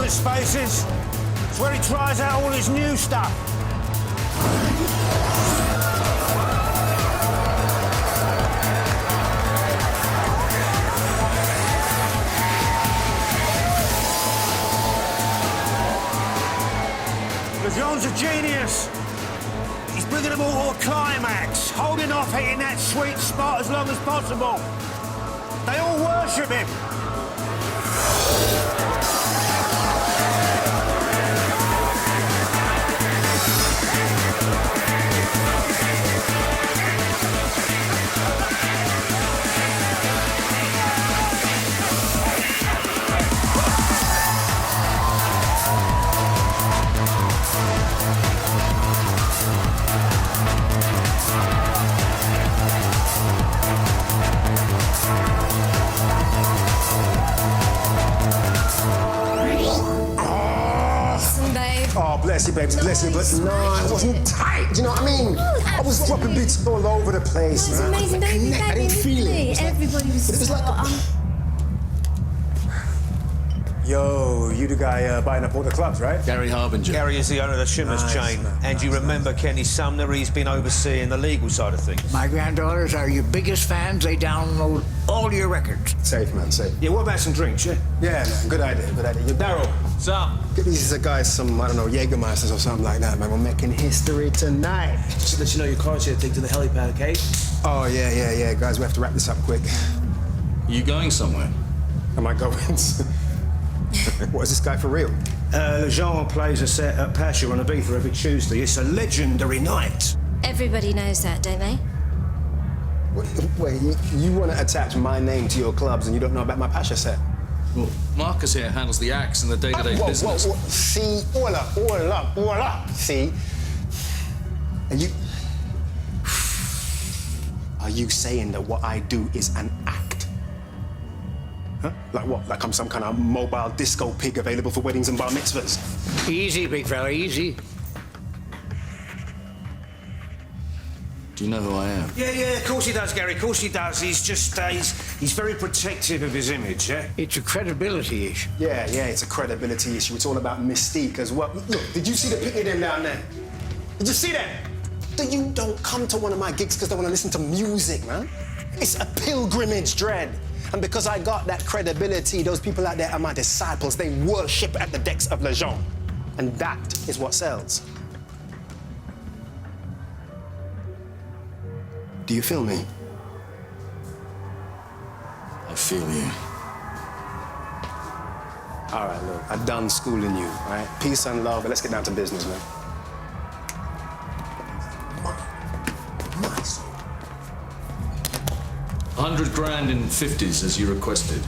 the spaces. It's where he tries out all his new stuff. Lejean's a genius. He's bringing them all to a climax, holding off hitting that sweet spot as long as possible. They all worship him. Oh, bless you, babes, bless you, but no, it wasn't tight, do you know what I mean? I was dropping beats all over the place, It was man. amazing, don't you? I didn't feel it. Everybody was It was like Yo, you the guy buying up all the clubs, right? Gary Harbinger. Gary is the owner of the Shimmers chain. And you remember Kenny Sumner, he's been overseeing the legal side of things. My granddaughters are your biggest fans. They download all your records. Safe, man, safe. Yeah, what about some drinks, yeah? Yeah, man, good idea, good idea. Yo, Daryl, What's up? get these guys some, I don't know, Jägermeisters or something like that, man. We're making history tonight. Just to let you know your car's here to take to the helipad, okay? Oh, yeah. Guys, we have to wrap this up quick. You going somewhere? Am I going? What, is this guy for real? Lejean plays a set at Pasha on Ibiza every Tuesday. It's a legendary night. Everybody knows that, don't they? Wait, you want to attach my name to your clubs and you don't know about my Pasha set? Well, Marcus here handles the acts and the day-to-day business. Whoa. See, all up. See? Are you saying that what I do is an act? Huh? Like what? Like I'm some kind of mobile disco pig available for weddings and bar mitzvahs? Easy, big fella, easy. Do you know who I am? Yeah, of course he does, Gary, of course he does. He's just, he's very protective of his image, yeah? It's a credibility issue. Yeah, it's a credibility issue. It's all about mystique as well. Look, did you see the picnic them down there? Did you see them? You don't come to one of my gigs because they want to listen to music, man. It's a pilgrimage, Dread. And because I got that credibility, those people out there are my disciples. They worship at the decks of Lejean. And that is what sells. Do you feel me? I feel you. All right, look, I'm done schooling you, all right? Peace and love, but let's get down to business, man. Nice. 100 grand in 50s as you requested.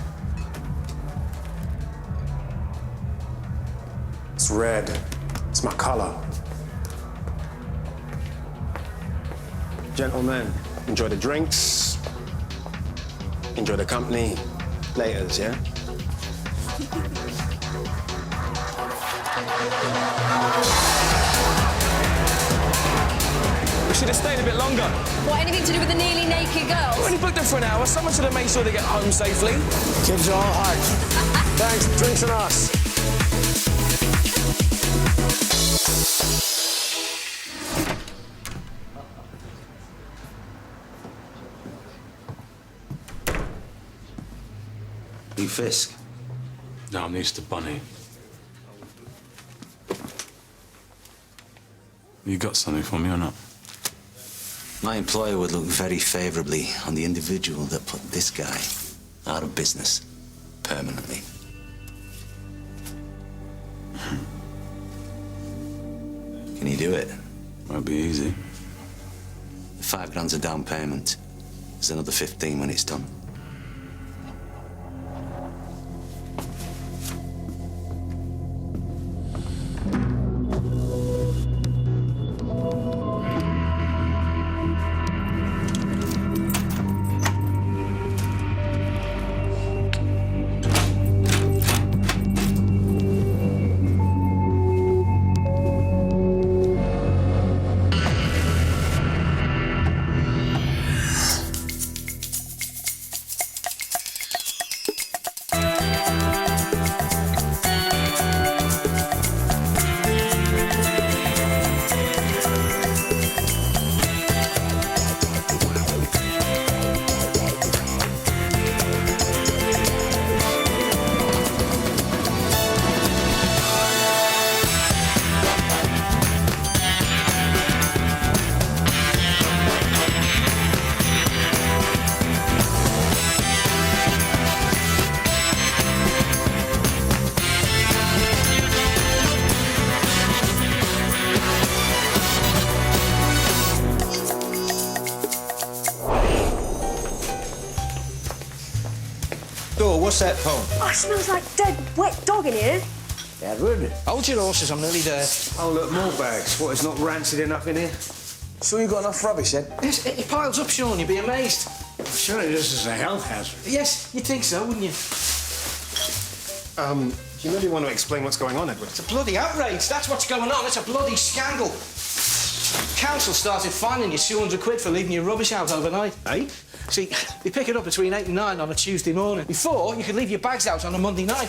It's red. It's my color. Gentlemen, enjoy the drinks. Enjoy the company. Laters, yeah? We should have stayed a bit longer. What, anything to do with the nearly naked girls? We only booked them for an hour. Someone should have made sure they get home safely. Kids are all hearts. Thanks, drinks and us. You Fisk? No, I'm used to Bunny. You got something for me or not? My employer would look very favorably on the individual that put this guy out of business permanently. Can you do it? Won't be easy. $5 grand's a down payment. There's another 15 when it's done. What's that, Paul? Oh, it smells like dead, wet dog in here. Edward, hold your horses, I'm nearly there. Oh, look, more bags. What, it's not rancid enough in here? Sure you got enough rubbish, Ed? Yes, it piles up, Sean, you'd be amazed. Surely this is a health hazard. Yes, you'd think so, wouldn't you? Do you really want to explain what's going on, Edward? It's a bloody outrage, that's what's going on, it's a bloody scandal. Council started fining you 200 quid for leaving your rubbish out overnight. Eh? See, they pick it up between 8 and 9 on a Tuesday morning. Before, you could leave your bags out on a Monday night.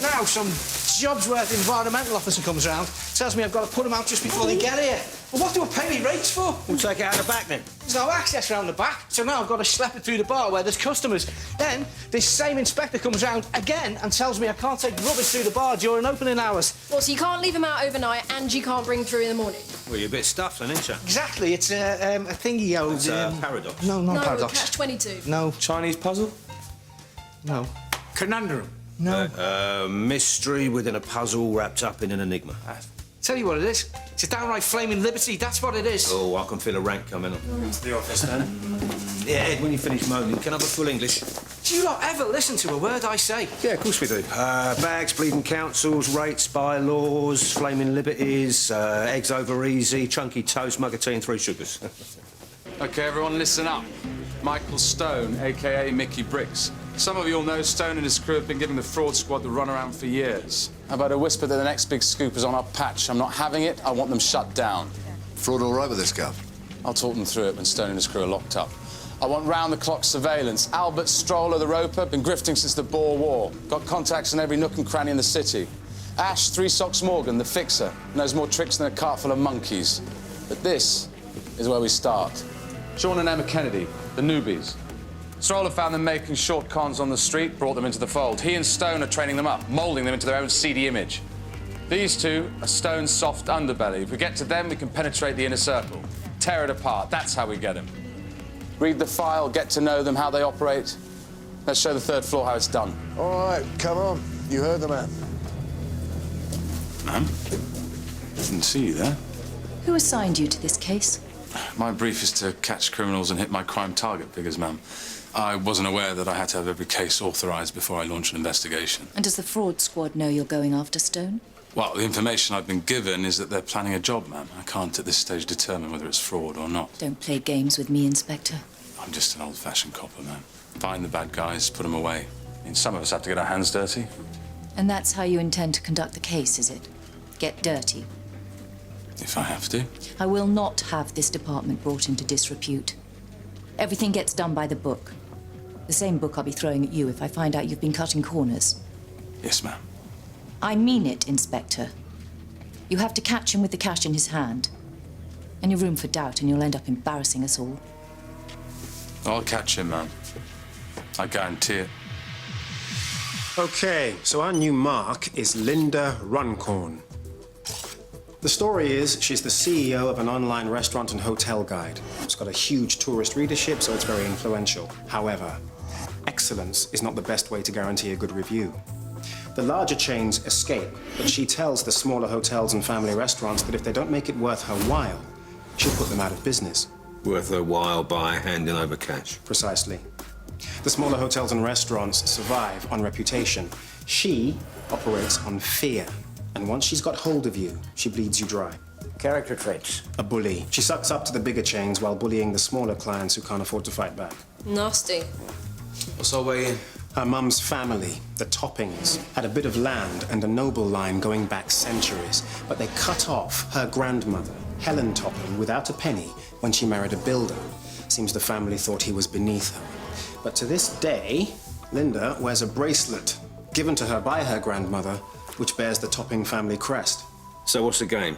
Now, some jobs-worth environmental officer comes round, tells me I've got to put them out just before they get here. Well, what do I pay me rates for? We'll take it out the back, then. There's no access round the back, so now I've got to schlep it through the bar where there's customers. Then, this same inspector comes round again and tells me I can't take rubbish through the bar during opening hours. Well, so you can't leave them out overnight and you can't bring through in the morning? Well, you're a bit stuffed, then, ain't you? Exactly, it's a thingy, old... It's a paradox. No, not No, paradox. catch-22. No, Chinese puzzle? no. Conundrum. No. Mystery within a puzzle wrapped up in an enigma. Tell you what it is. It's a downright flaming liberty, that's what it is. Oh, I can feel a rank coming on. Into the office, then. Yeah, Ed, when you finish moaning, can I have a full English? Do you not ever listen to a word I say? Yeah, of course we do. Bags, bleeding councils, rates, bylaws, flaming liberties, eggs over easy, chunky toast, mug of tea and 3 sugars. OK, everyone, listen up. Michael Stone, a.k.a. Mickey Bricks. Some of you all know Stone and his crew have been giving the fraud squad the runaround for years. How about a whisper that the next big scoop is on our patch? I'm not having it. I want them shut down. Fraud all right with this, Gav? I'll talk them through it when Stone and his crew are locked up. I want round-the-clock surveillance. Albert Stroller, the roper, been grifting since the Boer War. Got contacts in every nook and cranny in the city. Ash, 3 Socks Morgan, the fixer, knows more tricks than a cart full of monkeys. But this is where we start. Sean and Emma Kennedy, the newbies. Stroller found them making short cons on the street, brought them into the fold. He and Stone are training them up, moulding them into their own seedy image. These two are Stone's soft underbelly. If we get to them, we can penetrate the inner circle. Tear it apart. That's how we get them. Read the file, get to know them, how they operate. Let's show the 3rd floor how it's done. All right, come on. You heard the man. Ma'am? Didn't see you there. Who assigned you to this case? My brief is to catch criminals and hit my crime target figures, ma'am. I wasn't aware that I had to have every case authorised before I launch an investigation. And does the fraud squad know you're going after Stone? Well, the information I've been given is that they're planning a job, ma'am. I can't at this stage determine whether it's fraud or not. Don't play games with me, Inspector. I'm just an old-fashioned copper, ma'am. Find the bad guys, put them away. I mean, some of us have to get our hands dirty. And that's how you intend to conduct the case, is it? Get dirty? If I have to. I will not have this department brought into disrepute. Everything gets done by the book. The same book I'll be throwing at you if I find out you've been cutting corners. Yes, ma'am. I mean it, Inspector. You have to catch him with the cash in his hand. Any room for doubt and you'll end up embarrassing us all. I'll catch him, ma'am. I guarantee it. OK, so our new mark is Linda Runcorn. The story is she's the CEO of an online restaurant and hotel guide. It's got a huge tourist readership, so it's very influential. However, excellence is not the best way to guarantee a good review. The larger chains escape, but she tells the smaller hotels and family restaurants that if they don't make it worth her while, she'll put them out of business. Worth her while by handing over cash. Precisely. The smaller hotels and restaurants survive on reputation. She operates on fear. And once she's got hold of you, she bleeds you dry. Character traits. A bully. She sucks up to the bigger chains while bullying the smaller clients who can't afford to fight back. Nasty. What's our way in? Her mum's family, the Toppings, had a bit of land and a noble line going back centuries, but they cut off her grandmother, Helen Topping, without a penny when she married a builder. Seems the family thought he was beneath her. But to this day, Linda wears a bracelet given to her by her grandmother, which bears the Topping family crest. So what's the game?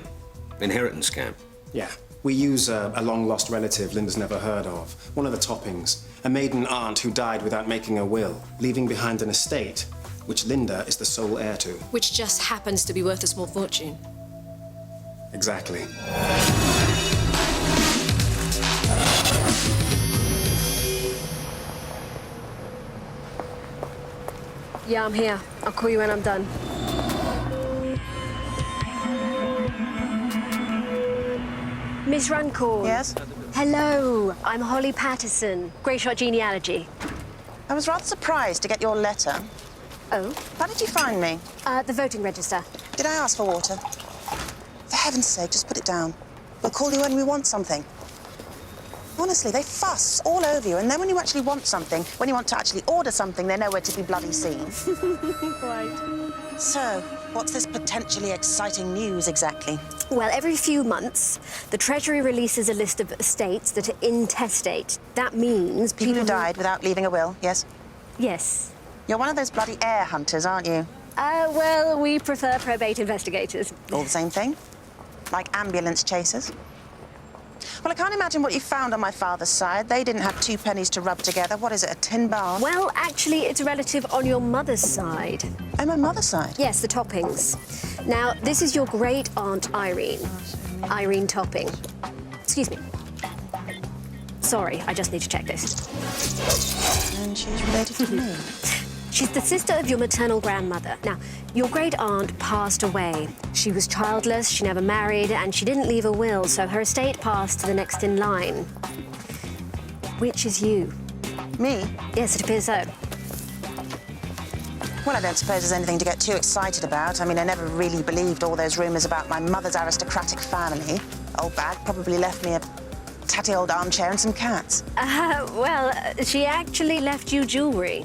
Inheritance scam? Yeah. We use a long-lost relative Linda's never heard of. One of the Toppings. A maiden aunt who died without making a will, leaving behind an estate, which Linda is the sole heir to. Which just happens to be worth a small fortune. Exactly. Yeah, I'm here. I'll call you when I'm done. Miss Runcorn. Yes? Hello, I'm Holly Patterson, Grey Shot Genealogy. I was rather surprised to get your letter. Oh? How did you find me? The voting register. Did I ask for water? For heaven's sake, just put it down. We'll call you when we want something. Honestly, they fuss all over you, and then when you actually want something, when you want to actually order something, they're nowhere to be bloody seen. Right. So, what's this potentially exciting news exactly? Well, every few months, the Treasury releases a list of estates that are intestate. That means People who died without leaving a will, yes? Yes. You're one of those bloody heir hunters, aren't you? Well, we prefer probate investigators. All the same thing? Like ambulance chasers? Well, I can't imagine what you found on my father's side. They didn't have 2 pennies to rub together. What is it, a tin bar? Well, actually, it's a relative on your mother's side. Oh, my mother's side? Yes, the Toppings. Now, this is your great-aunt Irene. Irene Topping. Excuse me. Sorry, I just need to check this. And she's related to me? She's the sister of your maternal grandmother. Now, your great-aunt passed away. She was childless, she never married, and she didn't leave a will, so her estate passed to the next in line. Which is you. Me? Yes, it appears so. Well, I don't suppose there's anything to get too excited about. I mean, I never really believed all those rumours about my mother's aristocratic family. Old bag probably left me a tatty old armchair and some cats. Well, she actually left you jewellery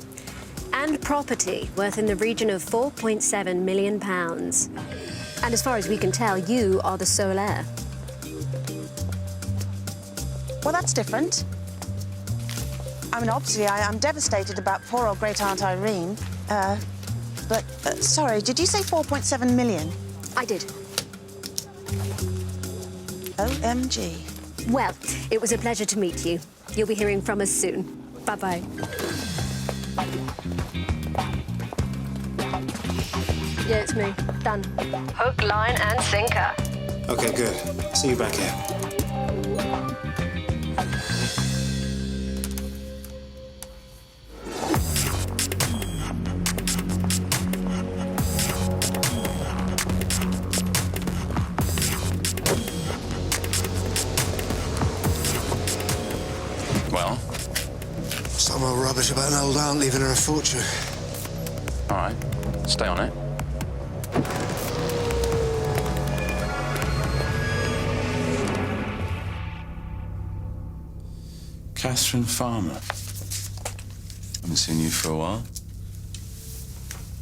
and property worth in the region of £4.7 million. And as far as we can tell, you are the sole heir. Well, that's different. I mean, obviously, I'm devastated about poor old great-aunt Irene. Sorry, did you say 4.7 million? I did. OMG. Well, it was a pleasure to meet you. You'll be hearing from us soon. Bye-bye. Yeah, it's me. Done. Hook, line, and sinker. Okay, good. See you back here. Well? Some old rubbish about an old aunt leaving her a fortune. All right. Stay on it. Catherine Farmer. Haven't seen you for a while.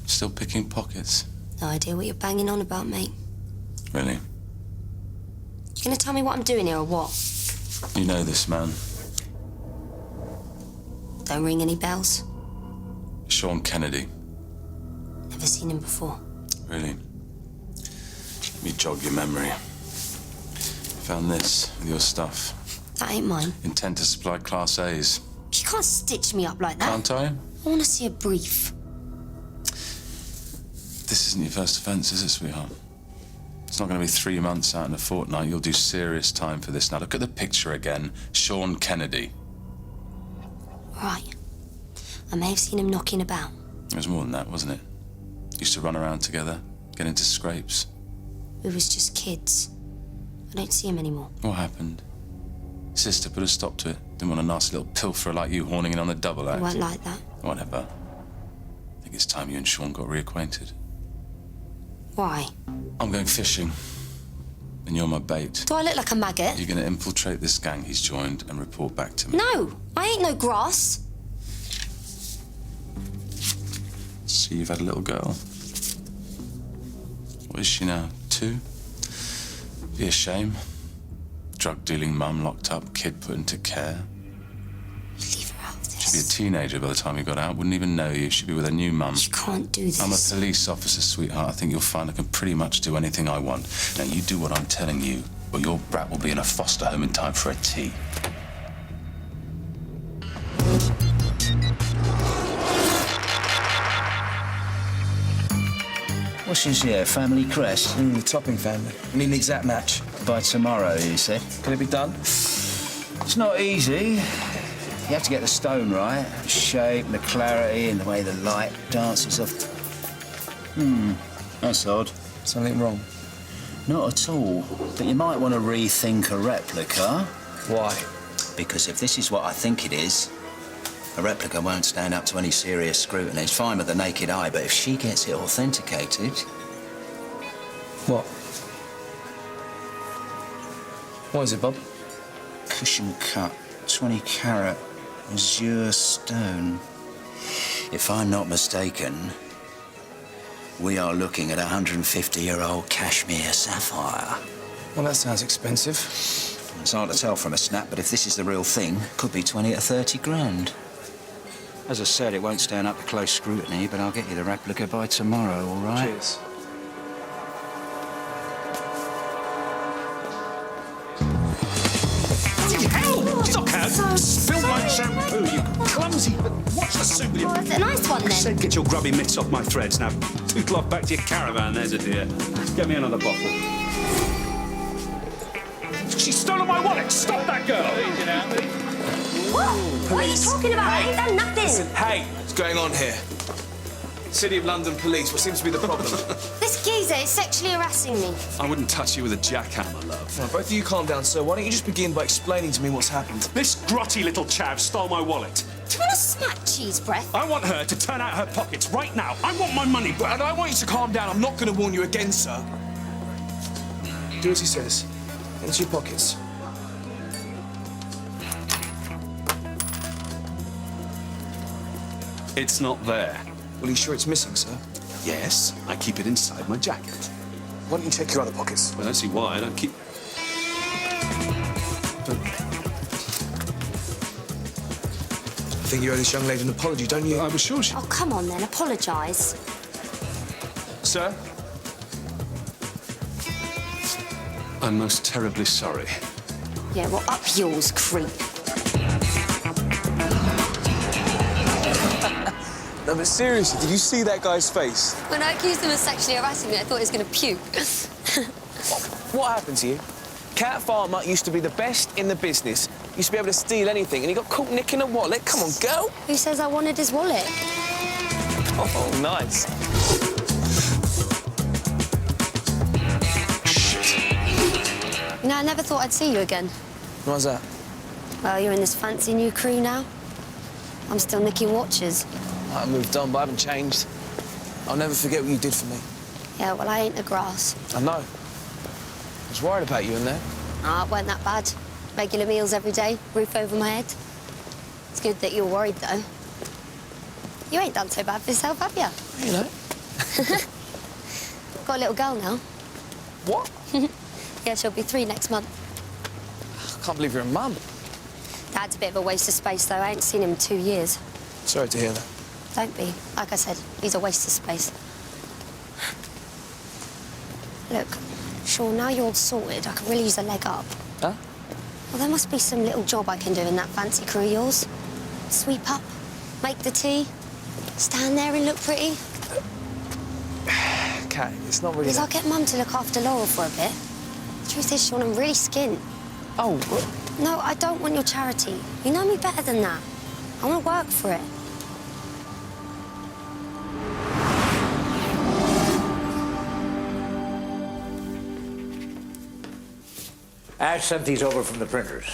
Still picking pockets. No idea what you're banging on about, mate. Really? You gonna tell me what I'm doing here or what? You know this man. Don't ring any bells. Sean Kennedy. Never seen him before. Really? Let me jog your memory. Found this with your stuff. That ain't mine. Intent to supply Class A's. You can't stitch me up like that. Can't I? I want to see a brief. This isn't your first offence, is it, sweetheart? It's not going to be 3 months out in a fortnight. You'll do serious time for this. Now, look at the picture again. Sean Kennedy. Right. I may have seen him knocking about. It was more than that, wasn't it? Used to run around together, get into scrapes. We was just kids. I don't see him anymore. What happened? Sister put a stop to it. Didn't want a nasty little pilferer like you horning in on the double act. It weren't like that. Whatever. I think it's time you and Sean got reacquainted. Why? I'm going fishing. And you're my bait. Do I look like a maggot? You're going to infiltrate this gang he's joined and report back to me. No, I ain't no grass. So you've had a little girl. What is she now? 2? Be a shame. Drug-dealing mum locked up, kid put into care. Leave her out of this. She'd be a teenager by the time you got out. Wouldn't even know you. She'd be with a new mum. You can't do this. I'm a police officer, sweetheart. I think you'll find I can pretty much do anything I want. Now, you do what I'm telling you, or your brat will be in a foster home in time for a tea. What's his family crest? The Topping family. I need an exact match. By tomorrow, you said? Can it be done? It's not easy. You have to get the stone right. The shape, the clarity, and the way the light dances off. That's odd. Something wrong? Not at all. But you might want to rethink a replica. Why? Because if this is what I think it is, A replica won't stand up to any serious scrutiny. It's fine with the naked eye, but if she gets it authenticated... What? What is it, Bob? Cushion cut, 20-carat azure stone. If I'm not mistaken, we are looking at a 150-year-old cashmere sapphire. Well, that sounds expensive. It's hard to tell from a snap, but if this is the real thing, could be 20 to 30 grand. As I said, it won't stand up to close scrutiny, but I'll get you the replica by tomorrow, all right? Cheers. Stockhead! Spill my shampoo, you clumsy... Watch the suit with you. Oh, it's a nice one, then. Said get your grubby mitts off my threads. Now, tootle off back to your caravan, there's a dear. Get me another bottle. She's stolen my wallet! Stop that girl! What? What are you talking about? I ain't done nothing. Hey, what's going on here? City of London Police, what seems to be the problem? This geezer is sexually harassing me. I wouldn't touch you with a jackhammer, love. Now, both of you calm down, sir. Why don't you just begin by explaining to me what's happened? This grotty little chav stole my wallet. Do you want a snack, cheese breath? I want her to turn out her pockets right now. I want my money back. And I want you to calm down. I'm not going to warn you again, sir. Do as he says. Into your pockets. It's not there. Well, are you sure it's missing, sir? Yes, I keep it inside my jacket. Why don't you check your other pockets? Well, I don't see why. I don't keep... I think you owe this young lady an apology, don't you? I was sure she... Oh, come on, then. Apologise. Sir? I'm most terribly sorry. Yeah, well, up yours, creep. No, but seriously, did you see that guy's face? When I accused him of sexually harassing me, I thought he was going to puke. What happened to you? Cat Farmer used to be the best in the business. Used to be able to steal anything, and he got caught nicking a wallet. Come on, girl. Who says I wanted his wallet? Oh, nice. You know, I never thought I'd see you again. Why's that? Well, you're in this fancy new crew now. I'm still nicking watches. I moved on, but I haven't changed. I'll never forget what you did for me. Yeah, well, I ain't the grass. I know. I was worried about you in there. Ah, it weren't that bad. Regular meals every day, roof over my head. It's good that you're worried, though. You ain't done so bad for yourself, have you? You know. Got a little girl now. What? Yeah, she'll be 3 next month. I can't believe you're a mum. Dad's a bit of a waste of space, though. I ain't seen him in 2 years. Sorry to hear that. Don't be. Like I said, he's a waste of space. Look, Sean, now you're all sorted, I could really use a leg up. Huh? Well, there must be some little job I can do in that fancy crew of yours. Sweep up, make the tea, stand there and look pretty. Kat, it's not really... Because I'll get Mum to look after Laurel for a bit. The truth is, Sean, I'm really skint. Oh, No, I don't want your charity. You know me better than that. I want to work for it. Ash sent these over from the printers.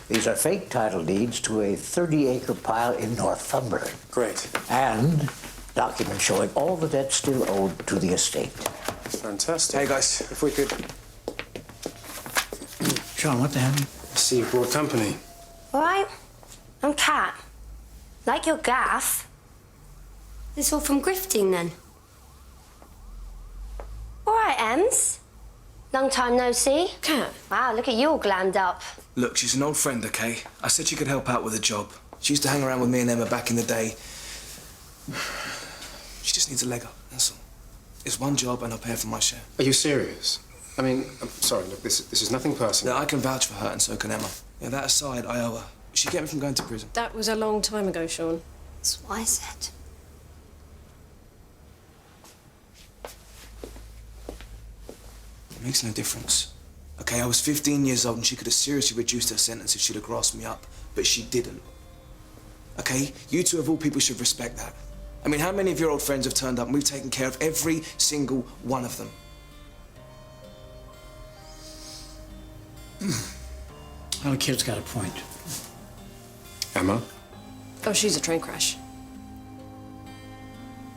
These are fake title deeds to a 30-acre pile in Northumberland. Great. And documents showing all the debt still owed to the estate. Fantastic. Hey, guys, if we could... Sean, what the hell? I see you brought company. All right? I'm Kat. Like your gaff. This all from grifting, then? All right, Ems. Long time no see. Kat. Wow, look at you all glammed up. Look, she's an old friend, OK? I said she could help out with a job. She used to hang around with me and Emma back in the day. She just needs a leg up, that's all. It's one job and I'll pay her for my share. Are you serious? I mean, I'm sorry, look, this is nothing personal. No, I can vouch for her and so can Emma. Yeah, that aside, I owe her. She kept me from going to prison. That was a long time ago, Sean. That's what I said. It makes no difference. OK, I was 15 years old and she could have seriously reduced her sentence if she'd have grasped me up, but she didn't. OK? You two of all people should respect that. I mean, how many of your old friends have turned up and we've taken care of every single one of them? Well, the kid's got a point. Emma, Oh, she's a train crash.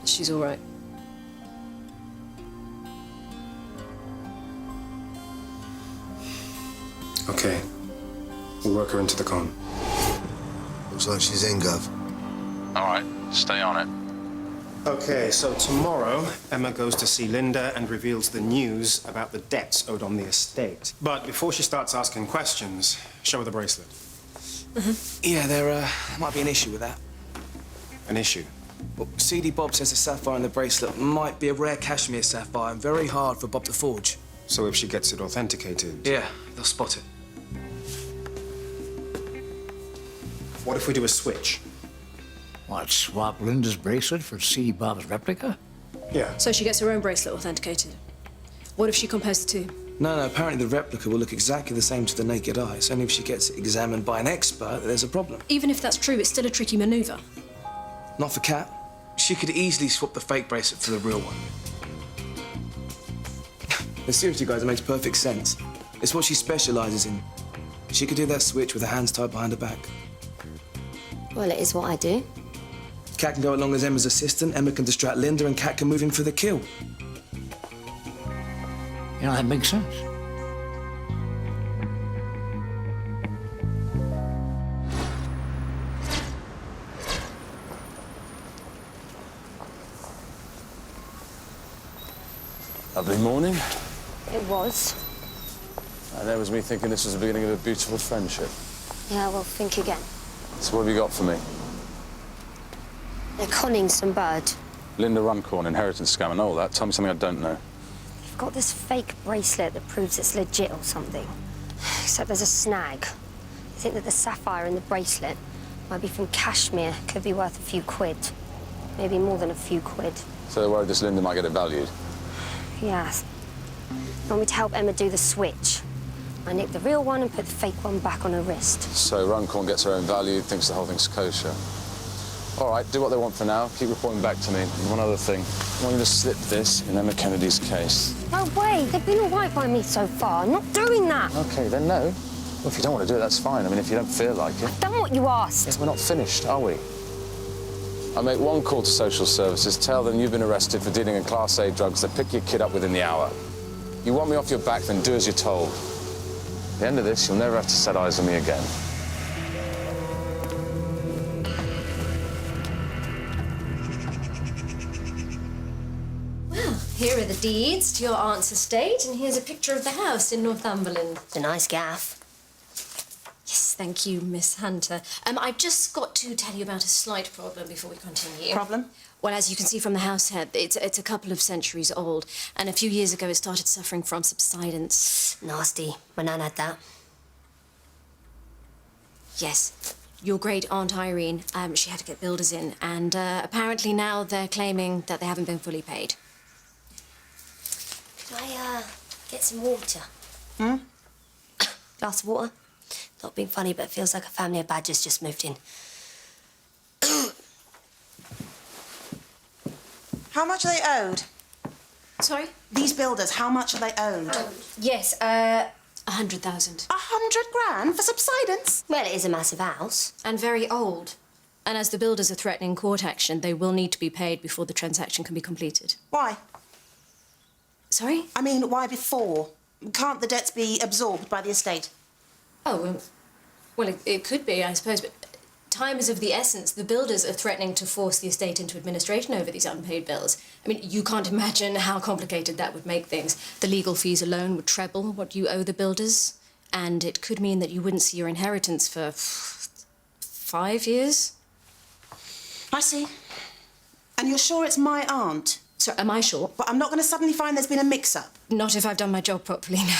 She's all right. Okay. We'll work her into the con. Looks like she's in, Gov. All right, stay on it. Okay, so tomorrow, Emma goes to see Linda and reveals the news about the debts owed on the estate. But before she starts asking questions, show her the bracelet. Yeah, there might be an issue with that. An issue? Well, CD Bob says the sapphire in the bracelet might be a rare cashmere sapphire and very hard for Bob to forge. So if she gets it authenticated... Yeah, they'll spot it. What if we do a switch? What, swap Linda's bracelet for C. Bob's replica? Yeah. So she gets her own bracelet authenticated. What if she compares the two? No, apparently the replica will look exactly the same to the naked eye. It's only if she gets it examined by an expert that there's a problem. Even if that's true, it's still a tricky maneuver. Not for Kat. She could easily swap the fake bracelet for the real one. But seriously, guys, it makes perfect sense. It's what she specialises in. She could do that switch with her hands tied behind her back. Well, it is what I do. Kat can go along as Emma's assistant, Emma can distract Linda, and Kat can move in for the kill. You know, that makes sense. Lovely morning. It was. And there was me thinking this was the beginning of a beautiful friendship. Yeah, well, think again. So what have you got for me? They're conning some bird. Linda Runcorn, inheritance scam and all that. Tell me something I don't know. They've got this fake bracelet that proves it's legit or something. Except there's a snag. I think that the sapphire in the bracelet might be from cashmere. Could be worth a few quid. Maybe more than a few quid. So they're worried this Linda might get it valued. Yeah. They want me to help Emma do the switch. I nick the real one and put the fake one back on her wrist. So Runcorn gets her own value, thinks the whole thing's kosher. All right, do what they want for now. Keep reporting back to me. And one other thing. I want you to slip this in Emma Kennedy's case. No way. They've been all right by me so far. I'm not doing that. OK, then no. Well, if you don't want to do it, that's fine. I mean, if you don't feel like it... I've done what you asked. Yeah, we're not finished, are we? I make one call to social services, tell them you've been arrested for dealing in Class A drugs. They pick your kid up within the hour. You want me off your back, then do as you're told. At the end of this, you'll never have to set eyes on me again. Well, here are the deeds to your aunt's estate, and here's a picture of the house in Northumberland. It's a nice gaff. Yes, thank you, Miss Hunter. I've just got to tell you about a slight problem before we continue. Problem? Well, as you can see from the house here, it's a couple of centuries old, and a few years ago it started suffering from subsidence. Nasty. My nan had that. Yes. Your great Aunt Irene, she had to get builders in, and apparently now they're claiming that they haven't been fully paid. Could I, get some water? Hmm? Glass of water? Not being funny, but it feels like a family of badgers just moved in. How much are they owed? Sorry? These builders, how much are they owed? Yes, 100,000. 100 grand for subsidence? Well, it is a massive house. And very old. And as the builders are threatening court action, they will need to be paid before the transaction can be completed. Why? Sorry? I mean, why before? Can't the debts be absorbed by the estate? Oh, well, it could be, I suppose, but time is of the essence. The builders are threatening to force the estate into administration over these unpaid bills. I mean, you can't imagine how complicated that would make things. The legal fees alone would treble what you owe the builders, and it could mean that you wouldn't see your inheritance for 5 years. I see. And you're sure it's my aunt? So, am I sure? But I'm not going to suddenly find there's been a mix-up. Not if I've done my job properly, no.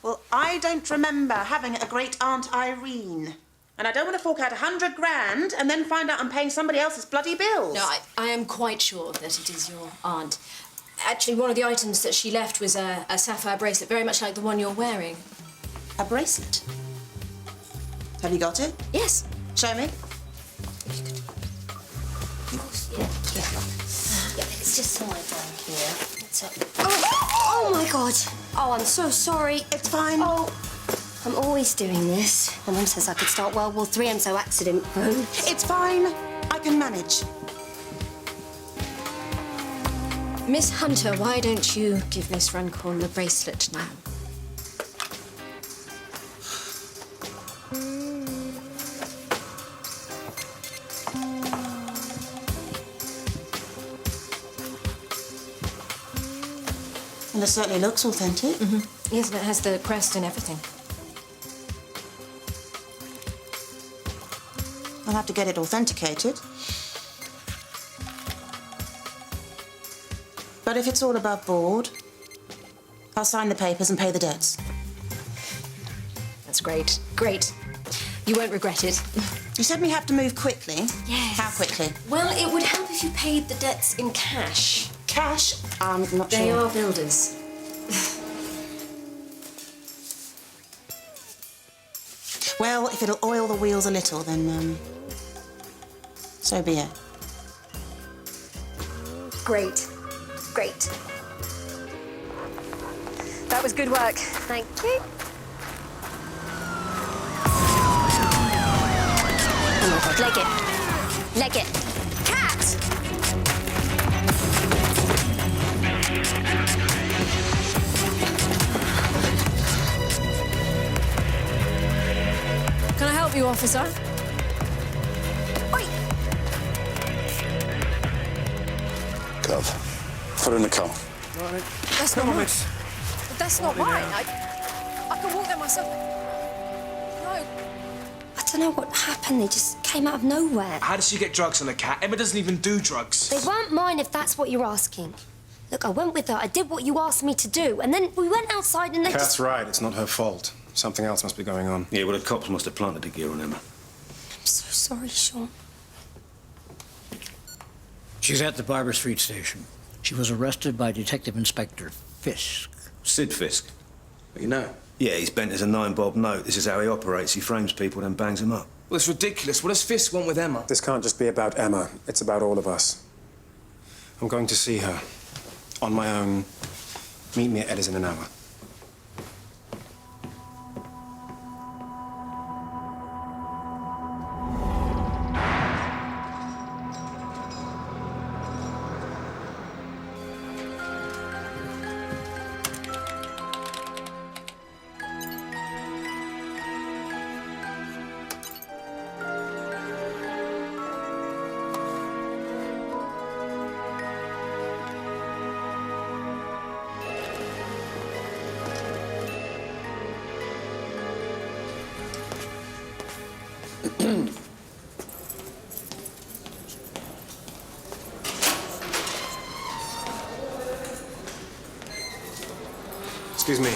Well, I don't remember having a great Aunt Irene. And I don't want to fork out 100 grand and then find out I'm paying somebody else's bloody bills. No, I am quite sure that it is your aunt. Actually, one of the items that she left was a sapphire bracelet, very much like the one you're wearing. A bracelet? Have you got it? Yes. Show me. Yeah, it's just somewhere down here. That's it. Oh my God. Oh, I'm so sorry. It's fine. Oh. I'm always doing this. My mum says I could start World War III. I'm so accident prone. It's fine. I can manage. Miss Hunter, why don't you give Miss Runcorn the bracelet now? Well, it certainly looks authentic. Yes, and it has the crest and everything. I'll have to get it authenticated. But if it's all above board, I'll sign the papers and pay the debts. That's great. Great. You won't regret it. You said we have to move quickly. Yes. How quickly? Well, it would help if you paid the debts in cash. Cash? I'm not They sure. are builders. Well, if it'll oil the wheels a little, then, so be it. Great. Great. That was good work. Thank you. Oh my God, leg it. Leg it. Cat! Can I help you, officer? Oi! Gov, put her in the car. Right. That's Come not on, mine. miss. That's not Hold it mine. down. I can walk there myself. No. I don't know what happened. They just came out of nowhere. How does she get drugs on a cat? Emma doesn't even do drugs. They weren't mine, if that's what you're asking. Look, I went with her. I did what you asked me to do. And then we went outside and they Kat's just... right, it's not her fault. Something else must be going on. Yeah, well, the cops must have planted the gear on Emma. I'm so sorry, Sean. She's at the Barber Street station. She was arrested by Detective Inspector Fisk. Sid Fisk. You know? Yeah, he's bent as a 9-bob note. This is how he operates. He frames people, then bangs them up. Well, it's ridiculous. What does Fisk want with Emma? This can't just be about Emma. It's about all of us. I'm going to see her. On my own. Meet me at Eddie's in an hour. Excuse me,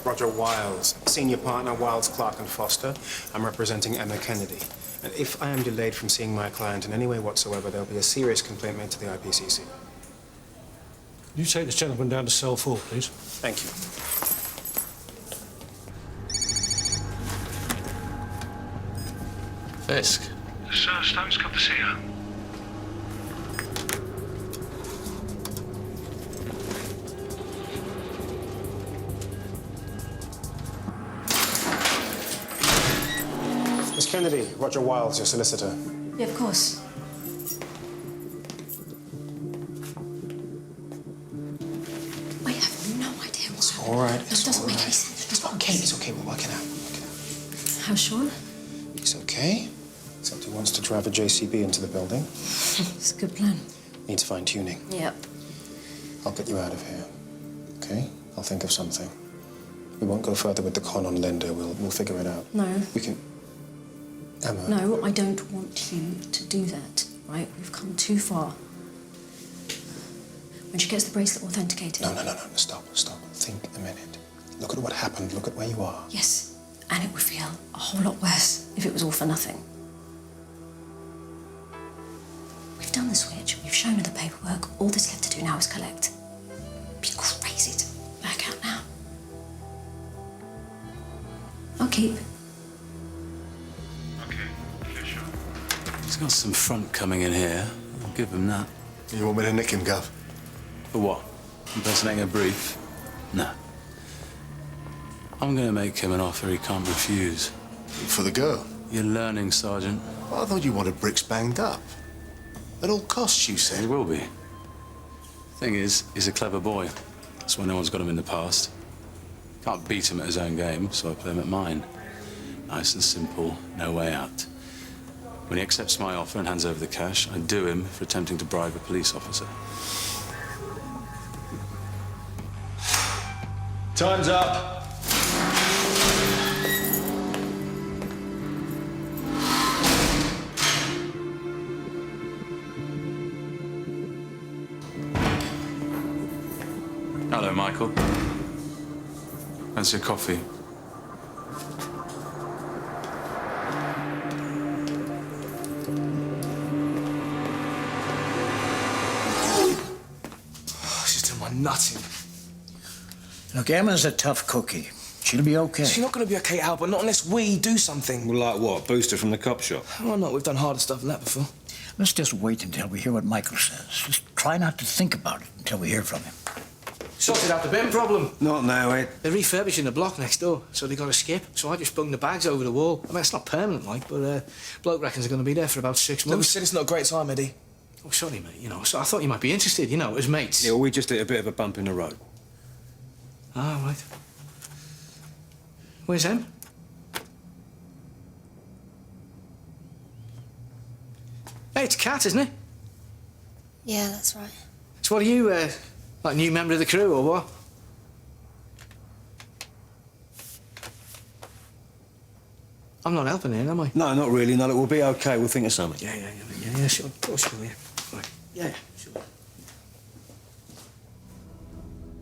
Roger Wiles, senior partner, Wiles, Clark and Foster. I'm representing Emma Kennedy. And if I am delayed from seeing my client in any way whatsoever, there'll be a serious complaint made to the IPCC. You take this gentleman down to cell 4, please. Thank you. Fisk. Sir, Stone's come to see her. Miss Kennedy, Roger Wiles, your solicitor. Yeah, of course. I have no idea what's happening. All right. This doesn't make any sense. It's okay. It's okay. We'll work it out. We'll work it out. How's Sean? He's okay, except he wants to drive a JCB into the building. It's a good plan. Needs fine-tuning. Yep. I'll get you out of here. Okay? I'll think of something. We won't go further with the con on Linda. We'll figure it out. No. We can... Emma. No, I don't want you to do that, right? We've come too far. When she gets the bracelet authenticated... No. Stop. Think a minute. Look at what happened. Look at where you are. Yes, and it would feel a whole lot worse if it was all for nothing. We've done the switch. We've shown her the paperwork. All that's left to do now is collect. It'd be crazy to back out now. I'll keep. He's got some front coming in here. I'll give him that. You want me to nick him, Gov? For what? Impersonating a brief? No. I'm going to make him an offer he can't refuse. For the girl? You're learning, Sergeant. Well, I thought you wanted bricks banged up. At all costs, you said. He will be. Thing is, he's a clever boy. That's why no one's got him in the past. Can't beat him at his own game, so I play him at mine. Nice and simple, no way out. When he accepts my offer and hands over the cash, I do him for attempting to bribe a police officer. Time's up. Hello, Michael. Fancy a coffee? She's doing my nutting. Look, Emma's a tough cookie. She'll be okay. She's not going to be okay, Albert, not unless we do something. Well, like what? Booster from the cop shop? Well, not. We've done harder stuff than that before. Let's just wait until we hear what Michael says. Just try not to think about it until we hear from him. Sorted out the bin problem. Not now, Ed. They're refurbishing the block next door, so they got to skip. So I just bung the bags over the wall. I mean, it's not permanent, like, but bloke reckons they're going to be there for about 6 months. Look, we said it's not a great time, Eddie. Oh, sorry, mate. You know, so I thought you might be interested, you know, as mates. Yeah, well, we just hit a bit of a bump in the road. Ah, right. Where's Em? Hey, it's Kat, isn't it? Yeah, that's right. So what are you, like new member of the crew, or what? I'm not helping here, am I? No, not really. No, look, we'll be okay. We'll think of something. Yeah, sure. Of course you will, yeah. Right. Yeah, sure.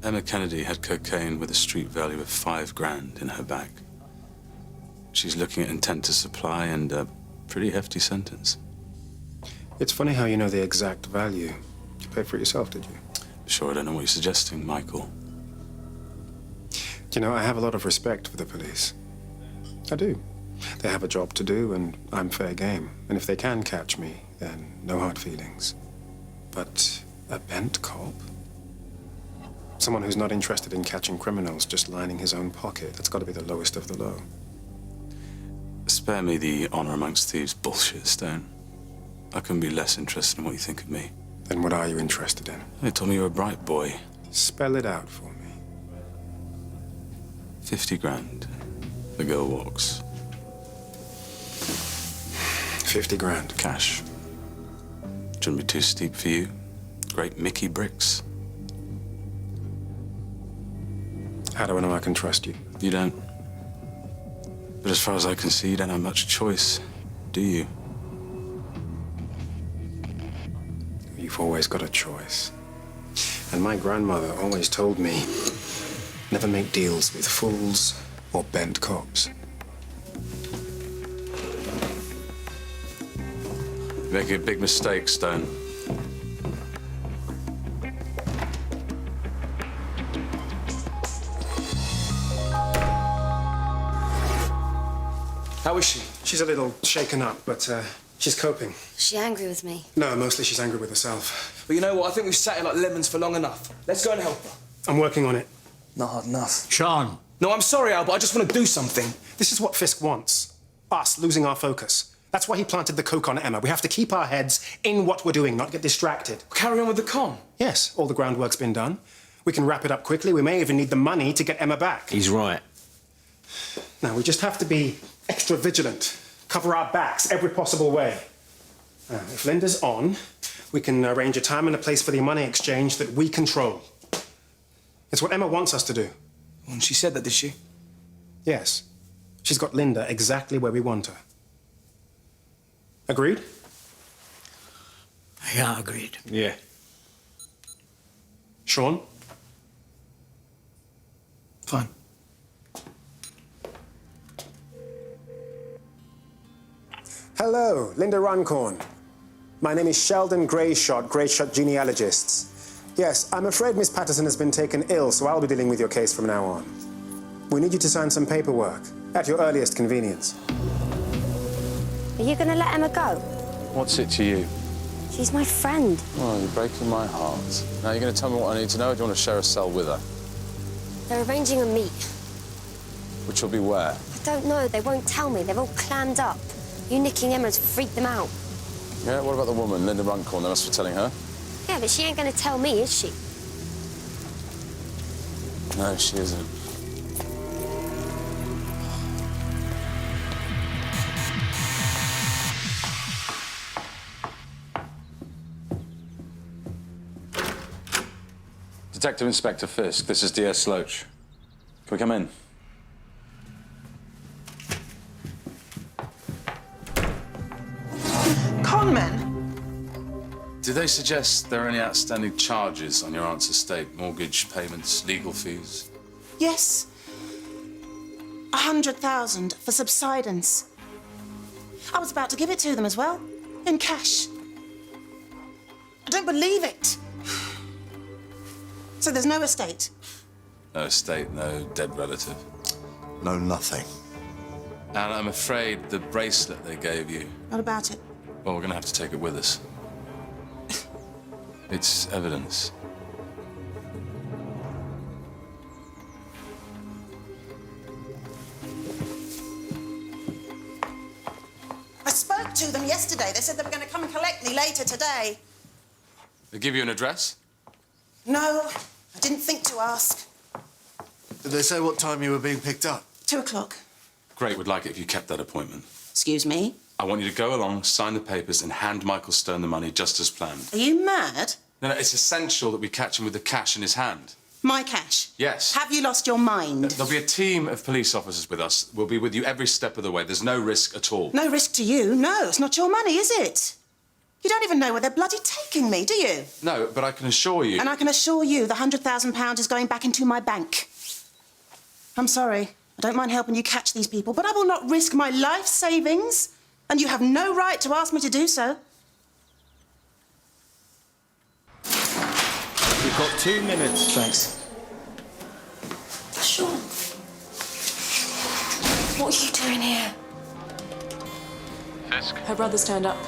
Emma Kennedy had cocaine with a street value of $5,000 in her bag. She's looking at intent to supply and a pretty hefty sentence. It's funny how you know the exact value. You paid for it yourself, did you? Sure, I don't know what you're suggesting, Michael. Do you know, I have a lot of respect for the police. I do. They have a job to do, and I'm fair game. And if they can catch me, then no hard feelings. But a bent cop? Someone who's not interested in catching criminals, just lining his own pocket. That's got to be the lowest of the low. Spare me the honor amongst thieves bullshit, Stone. I couldn't be less interested in what you think of me. Then what are you interested in? They told me you were a bright boy. Spell it out for me. 50 grand. The girl walks. 50 grand. Cash. Shouldn't be too steep for you. Great Mickey bricks. How do I know I can trust you? You don't. But as far as I can see, you don't have much choice, do you? You've always got a choice. And my grandmother always told me, never make deals with fools or bent cops. You're making a big mistake, Stone. How is she? She's a little shaken up, but she's coping. Is she angry with me? No, mostly she's angry with herself. But you know what? I think we've sat here like lemons for long enough. Let's go and help her. I'm working on it. Not hard enough. Sean. No, I'm sorry, Al, but I just want to do something. This is what Fisk wants. Us losing our focus. That's why he planted the coke on Emma. We have to keep our heads in what we're doing, not get distracted. Carry on with the con. Yes, all the groundwork's been done. We can wrap it up quickly. We may even need the money to get Emma back. He's right. Now, we just have to be extra vigilant. Cover our backs every possible way. Now, if Linda's on, we can arrange a time and a place for the money exchange that we control. It's what Emma wants us to do. And she said that, did she? Yes. She's got Linda exactly where we want her. Agreed? Yeah, agreed. Yeah. Sean? Fine. Hello, Linda Runcorn. My name is Sheldon Greyshot genealogists. Yes, I'm afraid Miss Patterson has been taken ill, so I'll be dealing with your case from now on. We need you to sign some paperwork, at your earliest convenience. Are you going to let Emma go? What's it to you? She's my friend. Oh, you're breaking my heart. Now, you're going to tell me what I need to know, or do you want to share a cell with her? They're arranging a meet. which will be where? I don't know. They won't tell me. They're all clammed up. You nicking Emma's freaked them out. Yeah, what about the woman, Linda Runcorn? They must be telling her. Yeah, but she ain't going to tell me, is she? No, she isn't. Detective Inspector Fisk, this is DS Sloach. Can we come in? Conman? Did they suggest there are any outstanding charges on your aunt's estate? Mortgage, payments, legal fees? Yes. 100,000 for subsidence. I was about to give it to them as well, in cash. I don't believe it. So there's no estate? No estate, no dead relative? No, nothing. And I'm afraid the bracelet they gave you, What about it? well, we're going to have to take it with us. It's evidence. I spoke to them yesterday. They said they were going to come and collect me later today. They give you an address? No, I didn't think to ask. Did they say what time you were being picked up? 2 o'clock. Great, would like it if you kept that appointment. Excuse me? I want you to go along, sign the papers, and hand Michael Stone the money just as planned. Are you mad? No, it's essential that we catch him with the cash in his hand. My cash? Yes. Have you lost your mind? There'll be a team of police officers with us. We'll be with you every step of the way. There's no risk at all. No risk to you? No, it's not your money, is it? You don't even know where they're bloody taking me, do you? No, but I can assure you... And I can assure you the £100,000 is going back into my bank. I'm sorry. I don't mind helping you catch these people, but I will not risk my life savings, and you have no right to ask me to do so. You've got 2 minutes. Thanks. Sean, what are you doing here? Fisk? Her brother's turned up.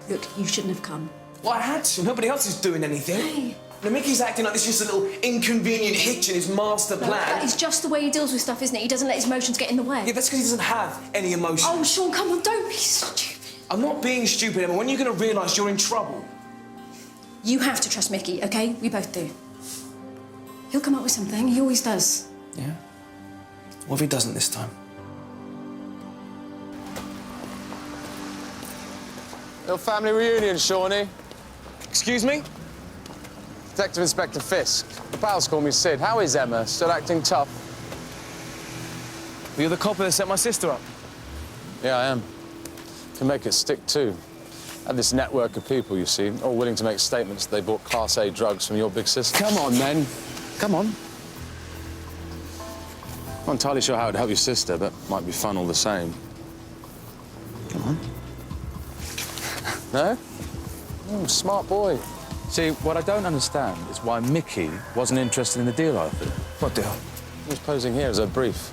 Look, you shouldn't have come. Well, I had to. Nobody else is doing anything. Hey. Now, Mickey's acting like this is just a little inconvenient hitch in his master plan. That is just the way he deals with stuff, isn't it? He doesn't let his emotions get in the way. Yeah, that's because he doesn't have any emotion. Oh, Sean, come on, don't be stupid. I'm not being stupid, Emma. When are you going to realise you're in trouble? You have to trust Mickey, OK? We both do. He'll come up with something. He always does. Yeah? What if he doesn't this time? Little family reunion, Shawnee. Excuse me? Detective Inspector Fisk. The pals call me Sid. How is Emma? Still acting tough? Well, you're the copper that set my sister up. Yeah, I am. Can make it stick, too. I had this network of people, you see, all willing to make statements that they bought Class A drugs from your big sister. Come on, men. Come on. Not entirely sure how it'd help your sister, but might be fun all the same. Come on. No? Oh, smart boy. See, what I don't understand is why Mickey wasn't interested in the deal I offered. What deal? He was posing here as a brief.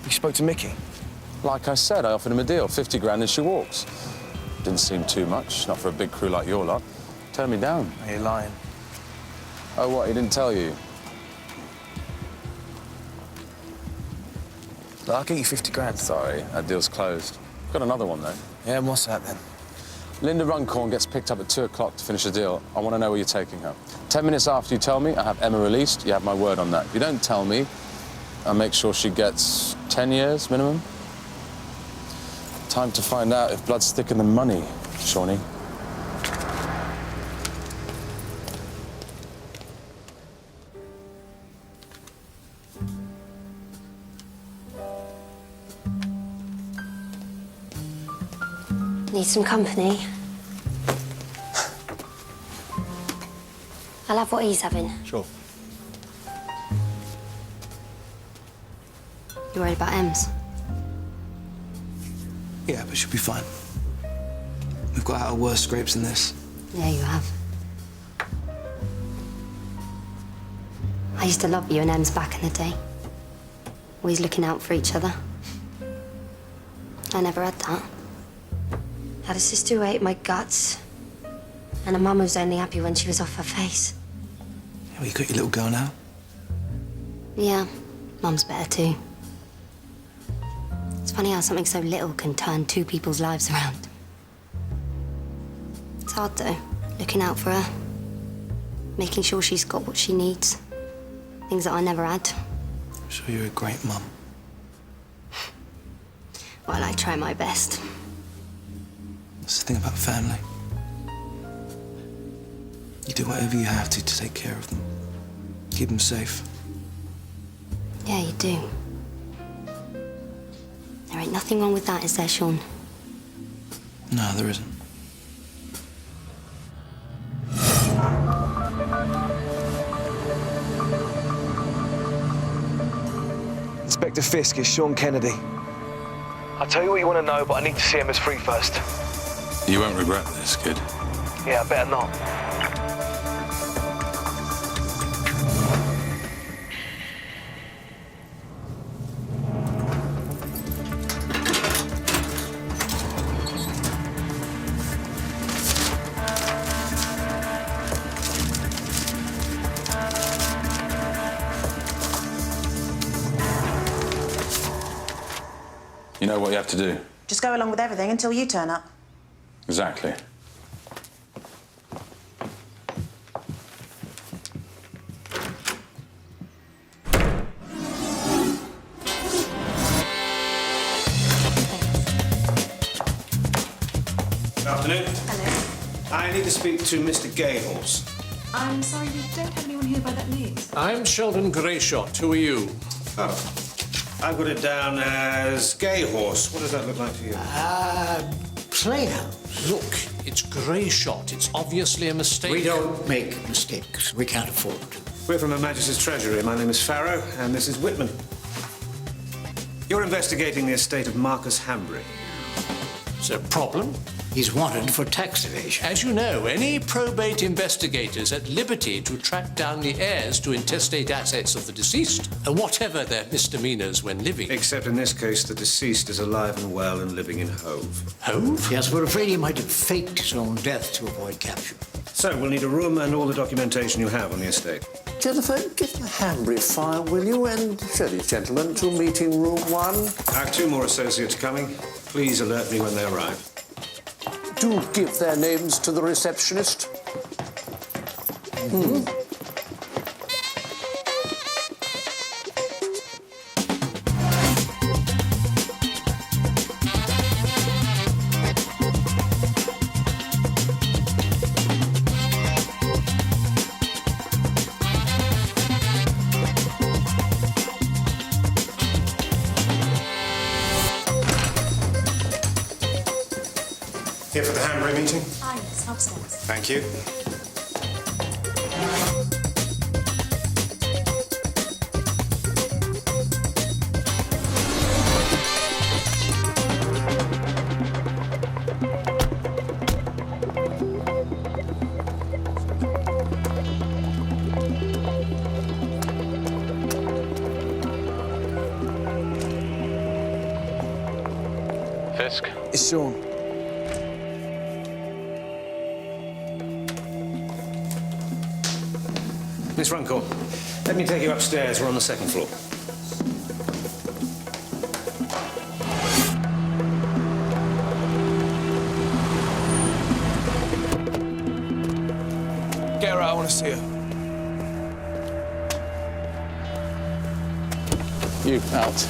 You spoke to Mickey? Like I said, I offered him a deal, 50 grand and she walks. Didn't seem too much, not for a big crew like your lot. Turned me down. Are you lying? Oh, what, he didn't tell you? Look, I'll get you 50 grand. Sorry, that deal's closed. Got another one, though. Yeah, and what's that, then? Linda Runcorn gets picked up at 2 o'clock to finish the deal. I want to know where you're taking her. 10 minutes after you tell me, I have Emma released. You have my word on that. If you don't tell me, I'll make sure she gets 10 years minimum. Time to find out if blood's thicker than money, Shawnee. Need some company? I'll have what he's having. Sure. You worried about Ems? Yeah, but she'll be fine. We've got out of worse scrapes than this. Yeah, you have. I used to love you and Ems back in the day. Always looking out for each other. I never had that. Had a sister who ate my guts. And a mum who was only happy when she was off her face. Yeah, well, you got your little girl now. Yeah, Mum's better too. funny how something so little can turn two people's lives around. It's hard, though, looking out for her, making sure she's got what she needs. Things that I never had. So you're a great mum. Well, I try my best. That's the thing about family. You do whatever you have to take care of them. Keep them safe. Yeah, you do. There ain't nothing wrong with that, is there, Sean? No, there isn't. Inspector Fisk, it's Sean Kennedy. I'll tell you what you want to know, but I need to see MS3 first. You won't regret this, kid. Yeah, I better not. You know what you have to do? Just go along with everything until you turn up. Exactly. Good afternoon. Hello. I need to speak to Mr. Gayhorse. I'm sorry, we don't have anyone here by that name. I'm Sheldon Greyshot. Who are you? Oh. I've got it down as Gayhorse. What does that look like to you? Playhouse. Look, it's Greyshot. It's obviously a mistake. We don't make mistakes. We can't afford to. We're from Her Majesty's Treasury. My name is Farrow, and this is Whitman. You're investigating the estate of Marcus Hambry. Is there a problem? He's wanted for tax evasion. As you know, any probate investigator is at liberty to track down the heirs to intestate assets of the deceased, whatever their misdemeanors when living. Except in this case, the deceased is alive and well and living in Hove. Hove? Yes, we're afraid he might have faked his own death to avoid capture. So, we'll need a room and all the documentation you have on the estate. Jennifer, get the Hambry file, will you, and show these gentlemen to meeting room 1. I have 2 more associates coming. Please alert me when they arrive. Do give their names to the receptionist. Here for the Hambry meeting? Ah, yes, upstairs. Thank you. Fisk? It's Sean. Miss Runcorn, let me take you upstairs. We're on the 2nd floor. Get her out, I want to see her. You, out.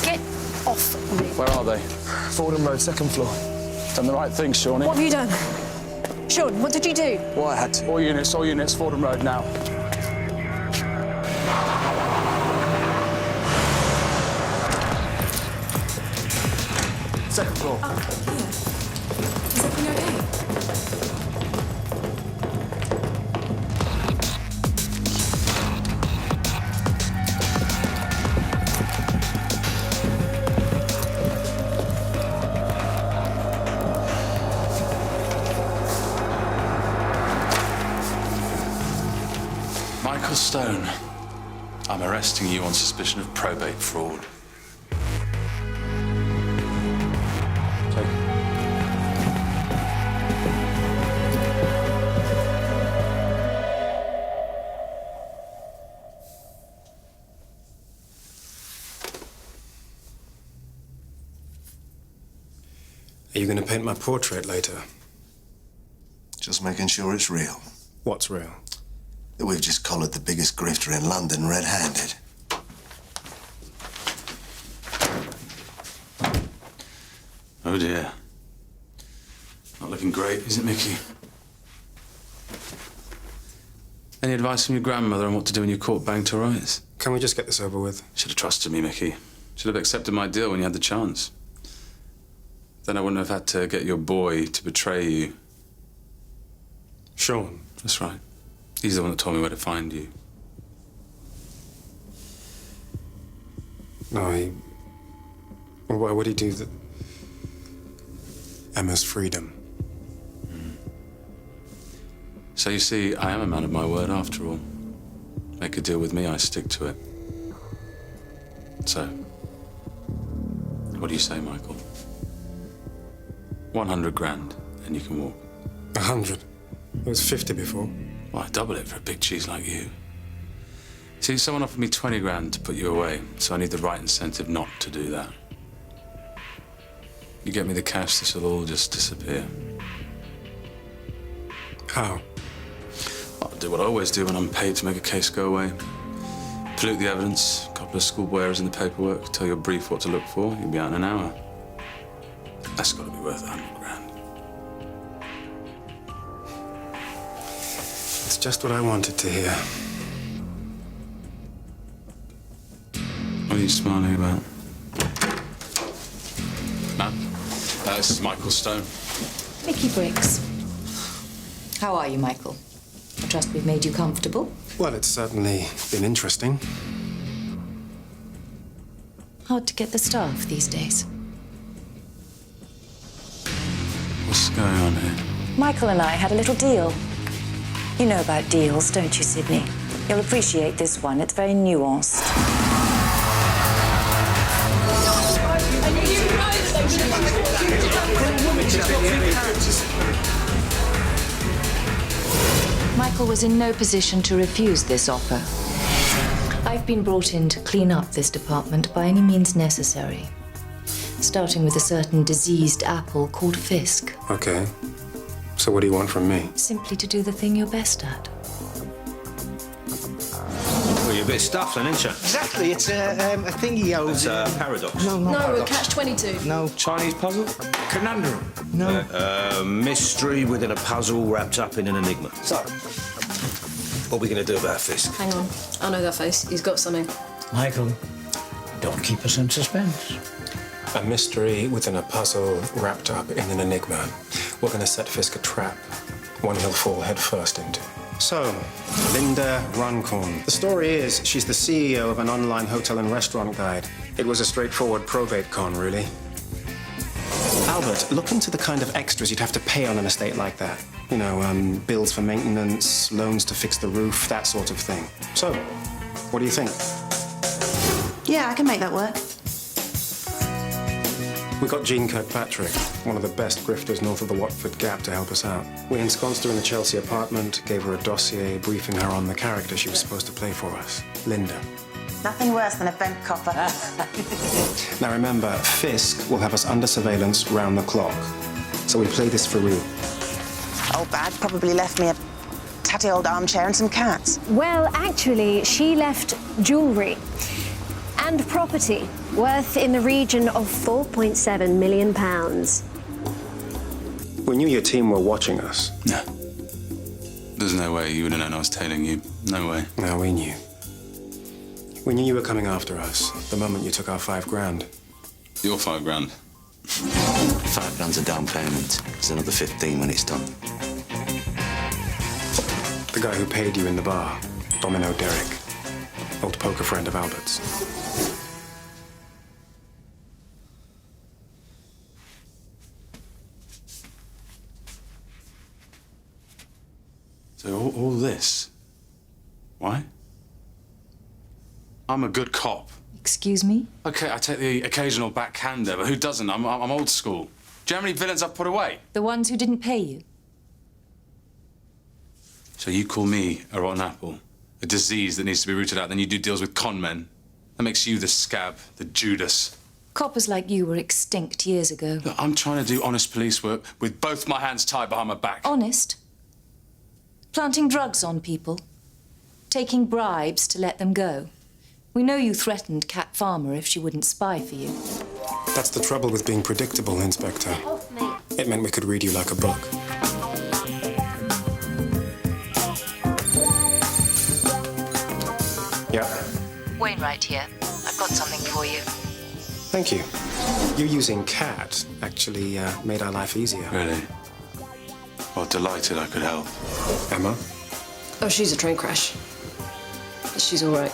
Get off me. Where are they? Fordham Road, 2nd floor. Done the right thing, Shawnee. What have you done? Sean, what did you do? Well, I had to. All units, Fordham Road now. Second floor. Oh, here. Is everything okay? Michael Stone, I'm arresting you on suspicion of probate fraud. Are you going to paint my portrait later? Just making sure it's real. What's real? That we've just collared the biggest grifter in London red-handed. Oh dear. Not looking great, is it, Mickey? Any advice from your grandmother on what to do when you're caught banged to rights? Can we just get this over with? Should have trusted me, Mickey. Should have accepted my deal when you had the chance. Then I wouldn't have had to get your boy to betray you. Sean? That's right. He's the one that told me where to find you. No, why would he do that? Emma's freedom. So you see, I am a man of my word after all. Make a deal with me, I stick to it. So, what do you say, Michael? 100 grand, and you can walk. 100? It was 50 before. Well, I double it for a big cheese like you. See, someone offered me 20 grand to put you away, so I need the right incentive not to do that. You get me the cash, this will all just disappear. How? I'll do what I always do when I'm paid to make a case go away. Pollute the evidence, a couple of schoolboy errors in the paperwork, tell your brief what to look for, you'll be out in an hour. That's got to be worth 100 grand. It's just what I wanted to hear. What are you smiling about? Ma'am, this is Michael Stone. Mickey Briggs. How are you, Michael? I trust we've made you comfortable. Well, it's certainly been interesting. Hard to get the staff these days. What's going on here? Michael and I had a little deal. You know about deals, don't you, Sydney? You'll appreciate this one. It's very nuanced. Michael was in no position to refuse this offer. I've been brought in to clean up this department by any means necessary, starting with a certain diseased apple called Fisk. Okay. So what do you want from me? Simply to do the thing you're best at. Well, you're a bit stuffed then, aren't you? Exactly, it's a thingy over. It's a paradox. No, not No, paradox. catch-22. No. Chinese puzzle? Conundrum. No. Mystery within a puzzle wrapped up in an enigma. So, what are we going to do about Fisk? Hang on. I know that face. He's got something. Michael, don't keep us in suspense. A mystery within a puzzle wrapped up in an enigma. We're going to set Fisk a trap, one he'll fall head first into. So, Linda Runcorn. The story is she's the CEO of an online hotel and restaurant guide. It was a straightforward probate con, really. Albert, look into the kind of extras you'd have to pay on an estate like that. You know, bills for maintenance, loans to fix the roof, that sort of thing. So, what do you think? Yeah, I can make that work. We got Jean Kirkpatrick, one of the best grifters north of the Watford Gap, to help us out. We ensconced her in the Chelsea apartment, gave her a dossier briefing her on the character she was supposed to play for us, Linda. Nothing worse than a bent copper. Now remember, Fisk will have us under surveillance round the clock. So we play this for real. Old Bag probably left me a tatty old armchair and some cats. Well, actually, she left jewellery and property worth in the region of £4.7 million. We knew your team were watching us. No. There's no way you would have known I was tailing you. No way. No, we knew. We knew you were coming after us the moment you took our 5 grand. Your 5 grand. 5 grand's a down payment. It's another 15 when it's done. The guy who paid you in the bar, Domino Derek. Old poker friend of Albert's. So all this? Why? I'm a good cop. Excuse me? Okay, I take the occasional backhander, but who doesn't? I'm old school. Do you know how many villains I've put away? The ones who didn't pay you. So you call me a rotten apple, a disease that needs to be rooted out, then you do deals with con men. That makes you the scab, the Judas. Coppers like you were extinct years ago. Look, I'm trying to do honest police work with both my hands tied behind my back. Honest? Planting drugs on people? Taking bribes to let them go? We know you threatened Cat Farmer if she wouldn't spy for you. That's the trouble with being predictable, Inspector. It meant we could read you like a book. Yeah. Wainwright here. I've got something for you. Thank you. You using cat actually made our life easier. Really? Well, delighted I could help. Emma? Oh, she's a train crash. She's all right.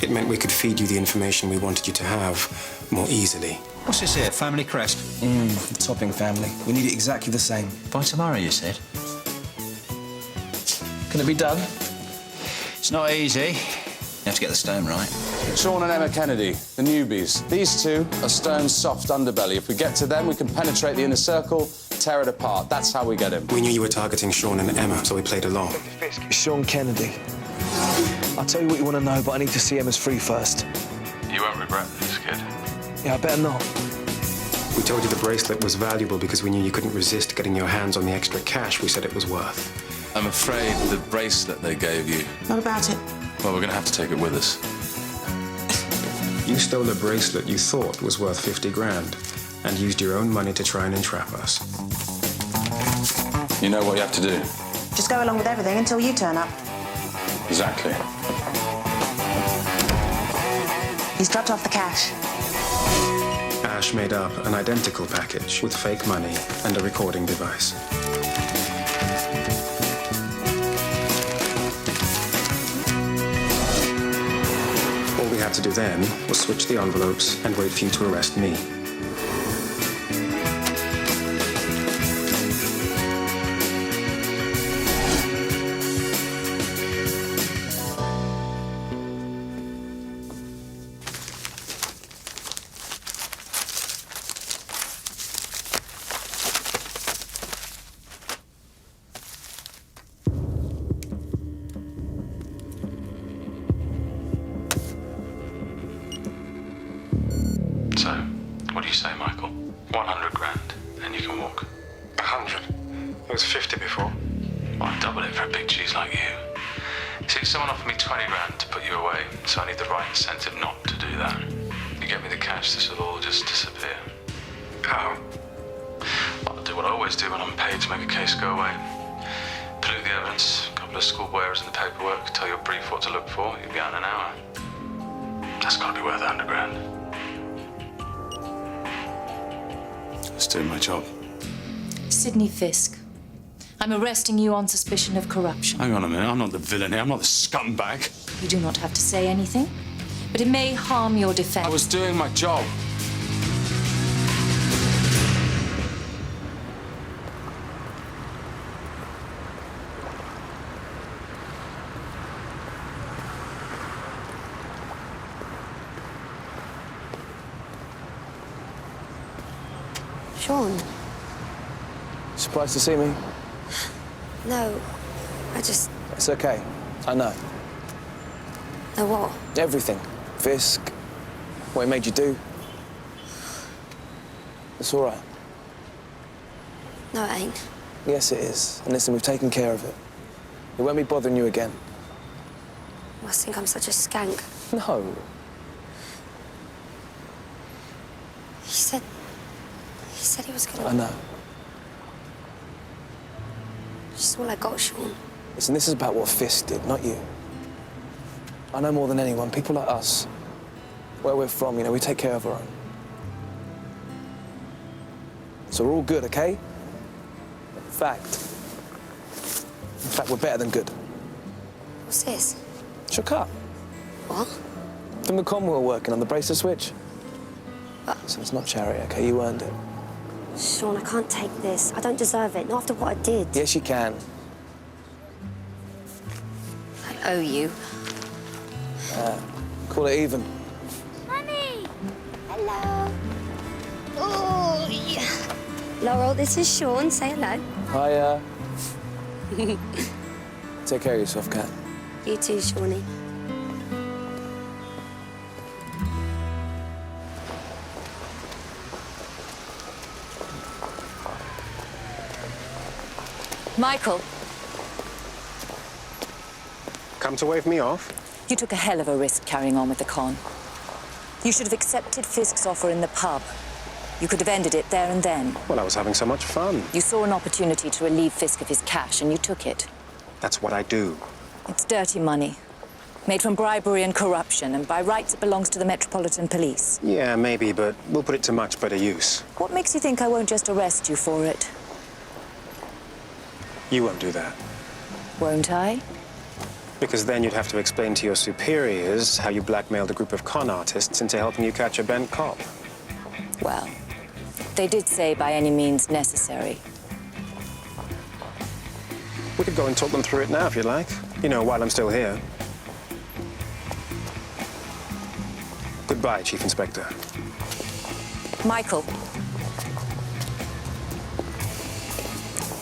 It meant we could feed you the information we wanted you to have more easily. What's this here? Family crest? The Topping family. We need it exactly the same. By tomorrow, you said? Can it be done? It's not easy. You have to get the stone right. Sean and Emma Kennedy, the newbies. These two are Stone's soft underbelly. If we get to them, we can penetrate the inner circle, tear it apart. That's how we get him. We knew you were targeting Sean and Emma, so we played along. Sean Kennedy. I'll tell you what you want to know, but I need to see Emma's free first. You won't regret this, kid. Yeah, I better not. We told you the bracelet was valuable because we knew you couldn't resist getting your hands on the extra cash we said it was worth. I'm afraid the bracelet they gave you... What about it? Well, we're going to have to take it with us. You stole a bracelet you thought was worth 50 grand and used your own money to try and entrap us. You know what you have to do? Just go along with everything until you turn up. Exactly. He's dropped off the cash. Ash made up an identical package with fake money and a recording device. All we had to do then was switch the envelopes and wait for you to arrest me. So, what do you say, Michael? 100 grand, and you can walk. 100? It was 50 before. Well, I'd double it for a big cheese like you. See, someone offered me 20 grand to put you away, so I need the right incentive not to do that. You get me the cash, this will all just disappear. How? I'll do what I always do when I'm paid to make a case go away. Pollute the evidence, a couple of schoolboy errors in the paperwork, tell your brief what to look for, you'll be out in an hour. That's got to be worth 100 grand. Just doing my job. Sidney Fisk. I'm arresting you on suspicion of corruption. Hang on a minute, I'm not the villain here, I'm not the scumbag. You do not have to say anything, but it may harm your defense. I was doing my job. Sean? Surprised to see me? No, I just... It's okay. I know. Know what? Everything. Fisk. What he made you do. It's all right. No, it ain't. Yes, it is. And listen, we've taken care of it. We won't be bothering you again. You must think I'm such a skank. No. He said he was gonna... I know. Just all I got, Sean. Listen, this is about what Fisk did, not you. I know more than anyone. People like us, where we're from, you know, we take care of our own. So we're all good, okay? In fact, we're better than good. What's this? It's your cut. What? From the con we were working on, the bracelet switch. So it's not charity, okay? You earned it. Sean, I can't take this. I don't deserve it, not after what I did. Yes, you can. I owe you. Call it even. Mummy! Hello. Oh, yeah. Laurel, this is Sean. Say hello. Hiya. Take care of yourself, Kat. You too, Shawnee. Michael, Come to wave me off? you took a hell of a risk carrying on with the con. You should have accepted Fisk's offer in the pub. You could have ended it there and then. Well, I was having so much fun. You saw an opportunity to relieve Fisk of his cash, and you took it. That's what I do. It's dirty money, made from bribery and corruption, and by rights it belongs to the Metropolitan Police. Yeah, maybe, but we'll put it to much better use. What makes you think I won't just arrest you for it? You won't do that. Won't I? Because then you'd have to explain to your superiors how you blackmailed a group of con artists into helping you catch a bent cop. Well, they did say by any means necessary. We could go and talk them through it now if you'd like. You know, while I'm still here. Goodbye, Chief Inspector. Michael,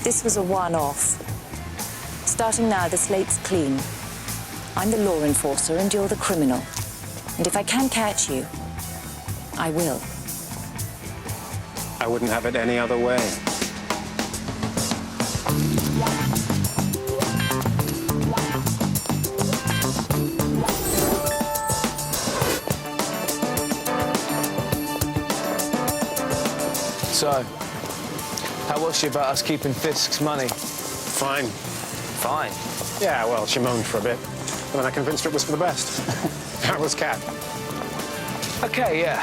this was a one-off. Starting now, the slate's clean. I'm the law enforcer and you're the criminal. And if I can catch you, I will. I wouldn't have it any other way. So, how was she about us keeping Fisk's money? Fine. Fine? Yeah, well, she moaned for a bit. And then I convinced her it was for the best. That was Cat. Okay, yeah.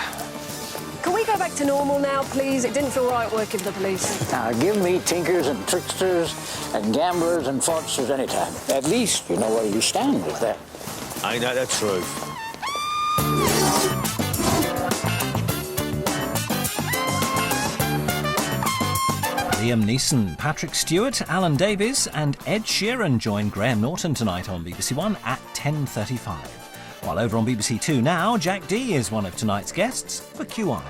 Can we go back to normal now, please? It didn't feel right working for the police. Now, give me tinkers and tricksters and gamblers and fraudsters anytime. At least you know where you stand with that. Ain't that the truth? Liam Neeson, Patrick Stewart, Alan Davies and Ed Sheeran join Graham Norton tonight on BBC One at 10:35. While over on BBC Two now, Jack Dee is one of tonight's guests for QI.